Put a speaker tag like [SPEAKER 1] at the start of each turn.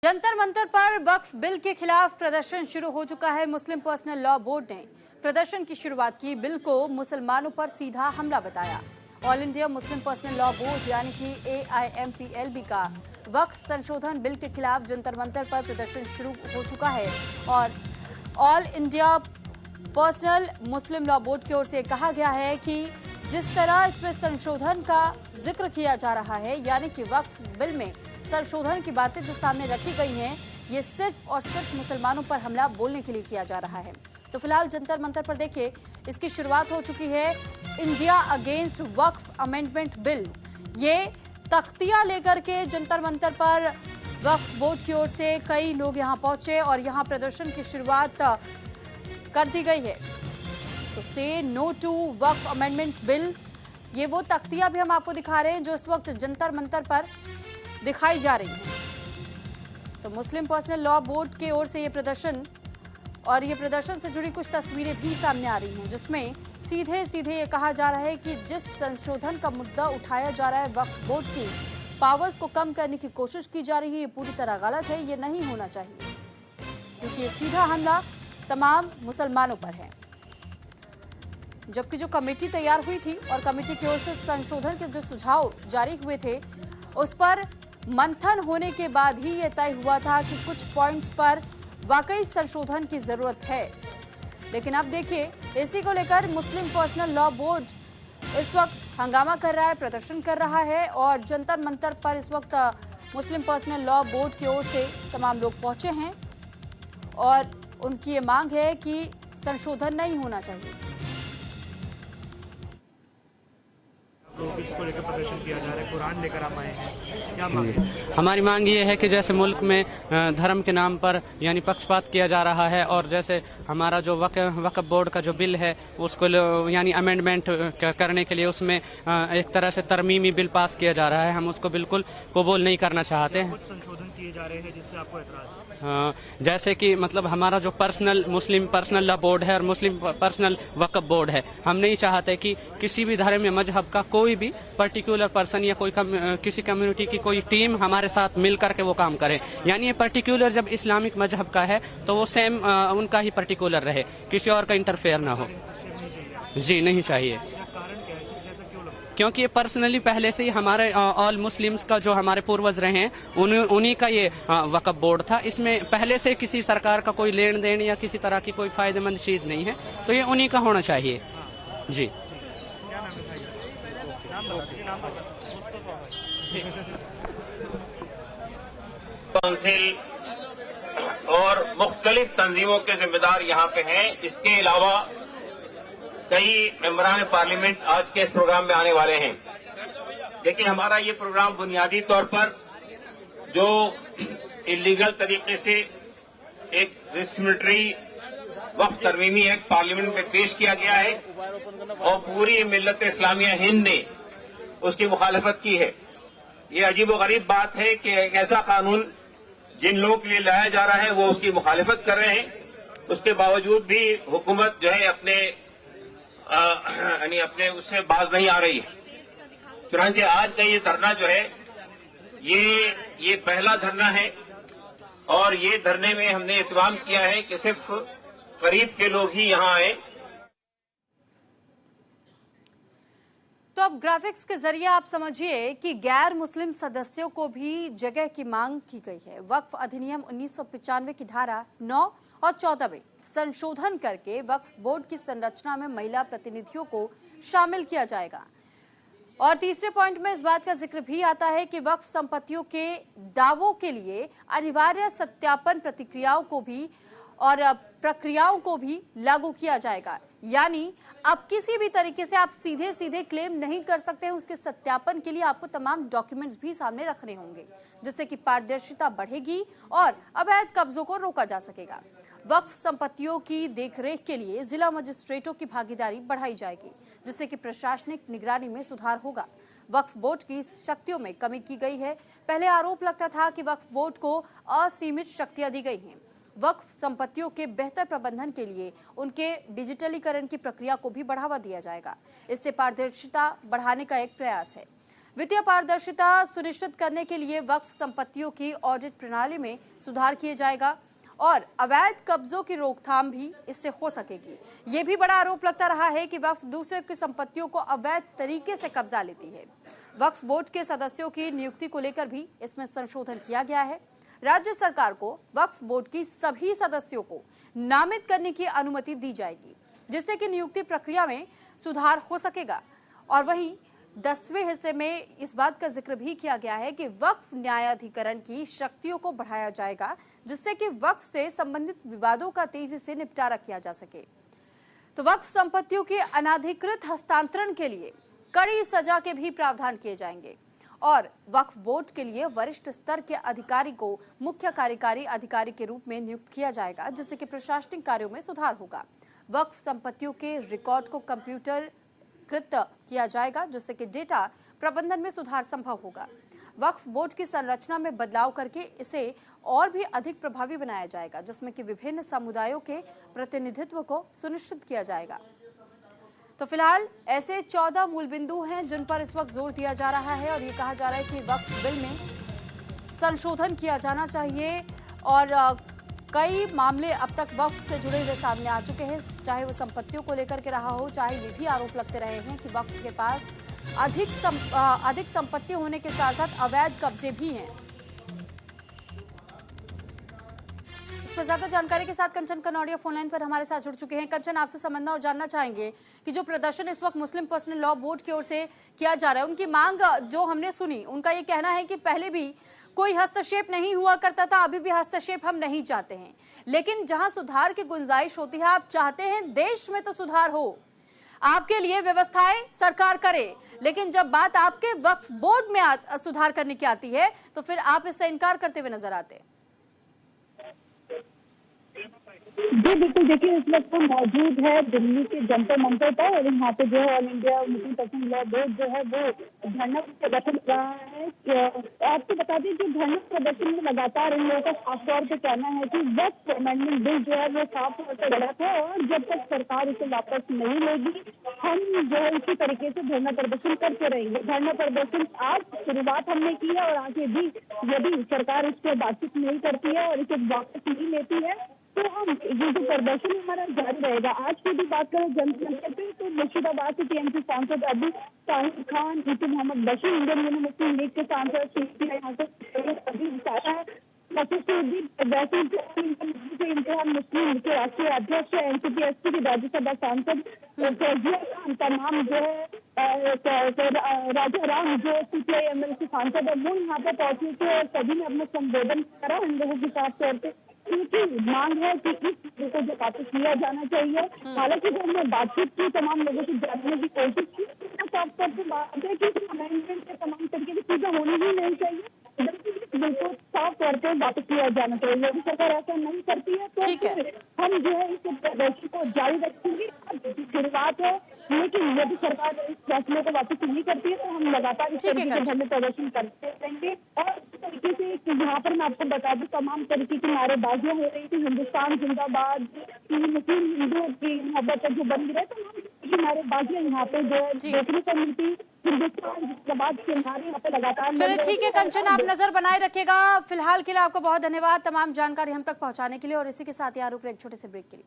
[SPEAKER 1] जंतर मंतर पर वक्फ बिल के खिलाफ प्रदर्शन शुरू हो चुका है। मुस्लिम पर्सनल लॉ बोर्ड ने प्रदर्शन की शुरुआत की। बिल को मुसलमानों पर सीधा हमला बताया। All India Muslim personal law board यानी कि AIMPLB का वक्फ संशोधन बिल के खिलाफ जंतर मंतर पर प्रदर्शन शुरू हो चुका है और ऑल इंडिया पर्सनल मुस्लिम लॉ बोर्ड की ओर से कहा गया है कि जिस तरह इसमें संशोधन का जिक्र किया जा रहा है, यानी कि वक्फ बिल में संशोधन की बातें जो सामने रखी गई हैं, ये सिर्फ और सिर्फ मुसलमानों पर हमला बोलने के लिए किया जा रहा है। तो फिलहाल जंतर मंतर पर देखिए, इसकी शुरुआत हो चुकी है। इंडिया अगेंस्ट वक्फ अमेंडमेंट बिल, ये तख्तियां लेकर के जंतर मंतर पर वक्फ बोर्ड की ओर से कई लोग यहां पहुंचे और यहां प्रदर्शन की शुरुआत कर दी गई है। तो say no to Waqf amendment bill, ये वो तख्तियां भी हम आपको दिखा रहे हैं जो इस वक्त जंतर मंतर पर दिखाई जा रही है। तो मुस्लिम पर्सनल लॉ बोर्ड की ओर से ये प्रदर्शन और ये प्रदर्शन से जुड़ी कुछ तस्वीरें भी सामने आ रही हैं, जिसमें सीधे सीधे ये कहा जा रहा है कि जिस संशोधन का मुद्दा उठाया जा रहा है, वक्फ बोर्ड की पावर्स को कम करने की कोशिश की जा रही है, ये पूरी तरह गलत है, ये नहीं होना चाहिए, क्योंकि ये सीधा हमला तमाम मुसलमानों पर है। जबकि जो कमेटी तैयार हुई थी और कमेटी की ओर से संशोधन के जो सुझाव जारी हुए थे, उस पर मंथन होने के बाद ही ये तय हुआ था कि कुछ पॉइंट्स पर वाकई संशोधन की जरूरत है। लेकिन अब देखिए, इसी को लेकर मुस्लिम पर्सनल लॉ बोर्ड इस वक्त हंगामा कर रहा है, प्रदर्शन कर रहा है और जंतर मंतर पर इस वक्त मुस्लिम पर्सनल लॉ बोर्ड की ओर से तमाम लोग पहुंचे हैं और उनकी ये मांग है कि संशोधन नहीं होना चाहिए।
[SPEAKER 2] इसको लेकर प्रदर्शन किया जा रहा है, कुरान लेकर आप आए हैं, क्या मांग है?
[SPEAKER 3] हमारी मांग ये है कि जैसे मुल्क में धर्म के नाम पर यानी पक्षपात किया जा रहा है और जैसे हमारा जो वक्फ बोर्ड का जो बिल है उसको यानी अमेंडमेंट करने के लिए उसमें एक तरह से तरमीमी बिल पास किया जा रहा है, हम उसको बिल्कुल कबूल नहीं करना चाहते हैं।
[SPEAKER 2] कुछ संशोधन किए जा रहे हैं जिससे आपको एतराज है?
[SPEAKER 3] जैसे कि मतलब हमारा जो मुस्लिम पर्सनल लॉ बोर्ड है और मुस्लिम पर्सनल वक्फ बोर्ड है, हम नहीं चाहते कि किसी भी धर्म या मजहब का कोई भी पर्टिकुलर पर्सन या कोई किसी कम्युनिटी की कोई टीम हमारे साथ मिल करके वो काम करे। यानी ये पर्टिकुलर जब इस्लामिक मजहब का है तो वो सेम उनका ही पर्टिकुलर रहे, किसी और का इंटरफेयर ना हो। जी नहीं चाहिए, क्योंकि ये पर्सनली पहले से ही हमारे ऑल मुस्लिम्स का जो हमारे पूर्वज रहे हैं उन्हीं का ये वक्फ बोर्ड था। इसमें पहले से किसी सरकार का कोई लेन देन या किसी तरह की कोई फायदेमंद चीज नहीं है, तो ये उन्हीं का होना चाहिए। जी
[SPEAKER 4] काउंसिल और मुख्तलिफ तंजीमों के जिम्मेदार यहाँ पे हैं। इसके अलावा कई मेंबरान पार्लियामेंट आज के इस प्रोग्राम में आने वाले हैं। देखिए, हमारा ये प्रोग्राम बुनियादी तौर पर जो इलीगल तरीके से एक डिस्क्रिमिनेटरी वक्फ तरमीमी एक्ट पार्लियामेंट में पेश किया गया है और पूरी मिल्लत इस्लामिया हिंद ने उसकी मुखालफत की है। ये अजीब व गरीब बात है कि एक ऐसा कानून जिन लोगों के लिए लाया जा रहा है वो उसकी मुखालफत कर रहे हैं, उसके बावजूद भी हुकूमत जो है अपने उससे बाज नहीं आ रही है। चुनांचे आज का ये धरना जो है ये पहला धरना है और ये धरने में हमने इत्मीनान किया है कि सिर्फ करीब के लोग ही यहाँ आए।
[SPEAKER 1] तो अब ग्राफिक्स के जरिए आप समझिए कि गैर मुस्लिम सदस्यों को भी जगह की मांग की गई है। वक्फ अधिनियम 1995 की धारा 9 और 14 में संशोधन करके वक्फ बोर्ड की संरचना में महिला प्रतिनिधियों को शामिल किया जाएगा। और तीसरे पॉइंट में इस बात का जिक्र भी आता है कि वक्फ संपत्तियों के दावों के लिए अनिवार्य सत्यापन प्रक्रियाओं को भी लागू किया जाएगा। यानी अब किसी भी तरीके से आप सीधे सीधे क्लेम नहीं कर सकते हैं, उसके सत्यापन के लिए आपको तमाम डॉक्यूमेंट्स भी सामने रखने होंगे, जिससे कि पारदर्शिता बढ़ेगी और अवैध कब्जों को रोका जा सकेगा। वक्फ संपत्तियों की देखरेख के लिए जिला मजिस्ट्रेटों की भागीदारी बढ़ाई जाएगी, जिससे कि प्रशासनिक निगरानी में सुधार होगा। वक्फ बोर्ड की शक्तियों में कमी की गई है। पहले आरोप लगता था कि वक्फ बोर्ड को असीमित शक्तियां दी गई हैं। वक्फ संपत्तियों के बेहतर प्रबंधन के लिए उनके डिजिटलीकरण की प्रक्रिया को भी बढ़ावा दिया जाएगा। इससे पारदर्शिता बढ़ाने का एक प्रयास है। वित्तीय पारदर्शिता सुनिश्चित करने के लिए वक्फ संपत्तियों की ऑडिट प्रणाली में सुधार किया जाएगा और अवैध कब्जों की रोकथाम भी इससे हो सकेगी। ये भी बड़ा आरोप लगता रहा है कि वक्फ दूसरे की संपत्तियों को अवैध तरीके से कब्जा लेती है। वक्फ बोर्ड के सदस्यों की नियुक्ति को लेकर भी इसमें संशोधन किया गया है। राज्य सरकार को वक्फ बोर्ड की सभी सदस्यों को नामित करने की अनुमति दी जाएगी, जिससे कि नियुक्ति प्रक्रिया में सुधार हो सकेगा। और वहीं 10वें हिस्से में इस बात का जिक्र भी किया गया है कि वक्फ न्यायाधिकरण की शक्तियों को बढ़ाया जाएगा, जिससे कि वक्फ से संबंधित विवादों का तेजी से निपटारा किया जा सके। तो वक्फ संपत्तियों के अनाधिकृत हस्तांतरण के लिए कड़ी सजा के भी प्रावधान किए जाएंगे और वक्फ बोर्ड के लिए वरिष्ठ स्तर के अधिकारी को मुख्य कार्यकारी अधिकारी के रूप में नियुक्त किया जाएगा, जिससे कि प्रशासनिक कार्यों में सुधार होगा। वक्फ संपत्तियों के रिकॉर्ड को कंप्यूटरकृत किया जाएगा, जिससे कि डेटा प्रबंधन में सुधार संभव होगा। वक्फ बोर्ड की संरचना में बदलाव करके इसे और भी अधिक प्रभावी बनाया जाएगा, जिसमें कि विभिन्न समुदायों के प्रतिनिधित्व को सुनिश्चित किया जाएगा। तो फिलहाल ऐसे 14 मूल बिंदु हैं जिन पर इस वक्त जोर दिया जा रहा है और ये कहा जा रहा है कि वक्फ बिल में संशोधन किया जाना चाहिए। और कई मामले अब तक वक्फ से जुड़े हुए सामने आ चुके हैं, चाहे वो संपत्तियों को लेकर के रहा हो, चाहे ये भी आरोप लगते रहे हैं कि वक्फ के पास अधिक संपत्ति होने के साथ साथ अवैध कब्जे भी हैं। इस पर ज्यादा जानकारी के साथ कंचन कनौड़िया फोनलाइन पर हमारे साथ जुड़ चुके हैं। कंचन, आपसे समझना और जानना चाहेंगे कि जो प्रदर्शन इस वक्त मुस्लिम पर्सनल लॉ बोर्ड की ओर से किया जा रहा है, उनकी मांग जो हमने सुनी, उनका ये कहना है कि पहले भी कोई हस्तक्षेप नहीं हुआ करता था, अभी भी हस्तक्षेप हम नहीं चाहते हैं, लेकिन जहां सुधार की गुंजाइश होती है आप चाहते हैं देश में तो सुधार हो, आपके लिए व्यवस्थाएं सरकार करे, लेकिन जब बात आपके वक्फ बोर्ड में सुधार करने की आती है तो फिर आप इससे इनकार करते हुए नजर आते हैं।
[SPEAKER 5] जी बिल्कुल, देखिए इस वक्त हम मौजूद है दिल्ली के जंतर मंतर पर और यहाँ पे जो है all India Muslim personal law board जो है वो धरना प्रदर्शन कर रहा है। आपको बता दें कि धरना प्रदर्शन में लगातार इन लोगों का साफ तौर पे कहना है कि वक्फ अमेंडमेंट बिल जो है वो साफ तौर पर गलत है और जब तक सरकार इसे वापस नहीं लेगी हम जो है इसी तरीके से धरना प्रदर्शन करते रहेंगे। धरना प्रदर्शन आज शुरुआत हमने की है और आगे भी यदि सरकार इस पर बातचीत नहीं करती है और इसे वापस नहीं लेती है तो हम ये जो प्रदर्शन हमारा जारी रहेगा। आज की भी बात करें जनसंख्या पे तो मुर्शिदाबाद से टीएमसी सांसद Abu Tahir Khan, Mohammad Basheer, Indian Muslim League के सांसद मुस्लिम के राष्ट्रीय अध्यक्ष, एनसीपी के राज्यसभा सांसद तमाम जो है राजा राम जो सीपीआई एमएल के सांसद है वो यहाँ पे पहुंचे थे और सभी ने अपना संबोधन करा इन लोगों के साथ तौर पर उनकी मांग है कि इस बिल को जो वापस लिया जाना चाहिए। हालांकि जब हमने बातचीत की, तमाम लोगों से जानने की कोशिश की, साफ तौर पर बात है कि अमेंडमेंट से तमाम तरीके की चीजें होनी ही नहीं चाहिए, बिल को साफ तौर पर वापस लिया जाना चाहिए। यदि सरकार ऐसा नहीं करती है तो हम जो है इस प्रदर्शन को जारी रखेंगे। शुरुआत है, लेकिन यदि सरकार इस फैसले को वापस नहीं करती है तो हम लगातार इस तरीके से धरना प्रदर्शन करते रहेंगे। और इस तरीके से यहाँ पर मैं आपको बता दूं तमाम तरीके की नारेबाजियां हो रही थी, हिंदुस्तान जिंदाबाद, मुस्लिम हिंदुओं की मोहब्बत जो बन रही है, तमाम नारेबाजियां यहाँ पे जो देखने को मिलती। हिंदुस्तान जिंदाबाद के नारे यहाँ पे लगातार।
[SPEAKER 1] चलिए ठीक है कंचन, आप नजर बनाए रखेगा। फिलहाल के लिए आपको बहुत धन्यवाद तमाम जानकारी हम तक पहुँचाने के लिए और इसी के साथ यहाँ रुक रहे एक छोटे से ब्रेक के लिए।